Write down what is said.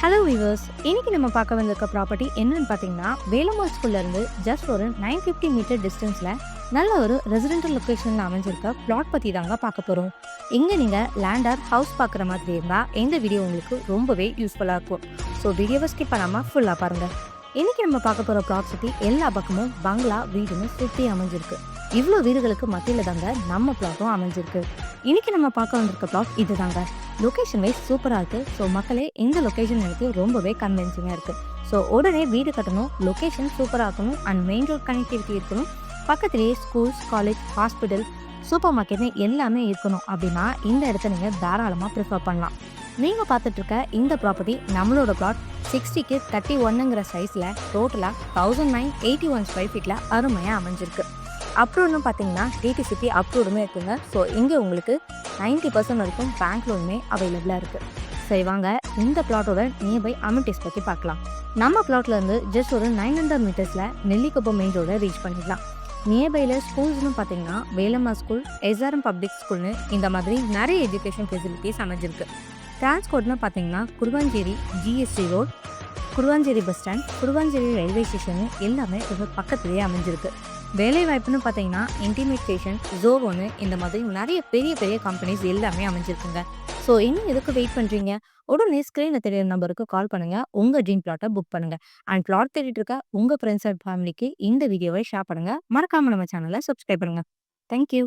Hello viewers, இன்னைக்கு நம்ம பார்க்க வந்திருக்க ப்ராப்பர்ட்டி என்னன்னு பார்த்தீங்கன்னா, வேலம்மாள் ஸ்கூல்ல இருந்து ஜஸ்ட் ஒரு 950 மீட்டர் டிஸ்டன்ஸ்ல நல்ல ஒரு ரெசிடென்டல் லொகேஷன்ல அமைஞ்சிருக்க பிளாட் பத்தி தாங்க பார்க்க போறோம். இங்க நீங்க லேண்ட் ஆர் ஹவுஸ் பார்க்குற மாதிரி இருந்தா இந்த வீடியோ உங்களுக்கு ரொம்பவே யூஸ்ஃபுல்லா இருக்கும். ஸோ வீடியோவை ஸ்கிப் பண்ணாம ஃபுல்லா பாருங்க. இன்னைக்கு நம்ம பார்க்க போற ப்ராப்பர்ட்டி எல்லா பக்கமும் பங்களா வீடுன்னு சுத்தி அமைஞ்சிருக்கு. இவ்வளோ வீடுகளுக்கு மத்தியில தாங்க நம்ம பிளாட்டும் அமைஞ்சிருக்கு. இன்னைக்கு நம்ம பார்க்க வந்திருக்க பிளாட் இதுதாங்க. லொகேஷன் வைஸ் சூப்பராக இருக்குது. ஸோ மக்களே இந்த லொகேஷன் எனக்கு ரொம்பவே கன்வின்சிங்காக இருக்குது. ஸோ உடனே வீடு கட்டணும், லொகேஷன் சூப்பராக இருக்கணும் அண்ட் மெயின் ரோட் கனெக்டிவிட்டி இருக்கணும், பக்கத்துலேயே ஸ்கூல்ஸ், காலேஜ், ஹாஸ்பிட்டல், சூப்பர் மார்க்கெட்னு எல்லாமே இருக்கணும் அப்படின்னா இந்த இடத்த நீங்கள் தாராளமாக ப்ரிஃபர் பண்ணலாம். நீங்கள் பார்த்துட்டு இருக்க இந்த ப்ராப்பர்ட்டி நம்மளோட பிளாட் 60க்கு 31ங்கிற சைஸில் டோட்டலாக 1981 ஸ்கொயர் ஃபீட்டில் அருமையாக அமைஞ்சிருக்கு. அப்ரூவ்னு பார்த்தீங்கன்னா டிடிசிபி அப்ரூவ்டுமே இருக்குங்க. ஸோ இங்கே உங்களுக்கு 90% வரைக்கும் பேங்க் லோனுமே அவைலபிளாக இருக்குது. சரி வாங்க இந்த பிளாட்டோட நியர்பை அமிட்டிஸ் பற்றி பார்க்கலாம். நம்ம பிளாட்லேருந்து ஜஸ்ட் ஒரு 900 மீட்டர்ஸில் நெல்லிக்குப்பம் மெயின் ரோட ரீச் பண்ணிடலாம். நியர்பையில் ஸ்கூல்ஸ்னு பார்த்தீங்கன்னா வேலம்மா ஸ்கூல், எஸ்ஆர்எம் பப்ளிக் ஸ்கூல்னு இந்த மாதிரி நிறைய எஜுகேஷன் ஃபெசிலிட்டிஸ் அமைஞ்சிருக்கு. டிரான்ஸ்போர்ட்னு பார்த்தீங்கன்னா Guduvanchery GST road, Guduvanchery bus stand, Guduvanchery railway station எல்லாமே ரொம்ப பக்கத்துலேயே அமைஞ்சிருக்கு. வேலை வாய்ப்புன்னு பார்த்தீங்கன்னா இன்டிமேட்டேஷன், ஜோவோன்னு இந்த மாதிரி நிறைய பெரிய பெரிய கம்பெனிஸ் எல்லாமே அமைஞ்சிருக்குங்க. ஸோ இன்னும் எதுக்கு வெயிட் பண்ணுறீங்க? உடனே ஸ்க்ரீனில் தெரியுற நம்பருக்கு கால் பண்ணுங்கள், உங்கள் ட்ரீம் பிளாட்டை புக் பண்ணுங்கள். அண்ட் பிளாட் தேடிட்டு இருக்க உங்கள் ஃப்ரெண்ட்ஸ் அண்ட் ஃபேமிலிக்கு இந்த வீடியோவை ஷேர் பண்ணுங்கள். மறக்காமல் நம்ம சேனலை சப்ஸ்கிரைப் பண்ணுங்கள். தேங்க்யூ.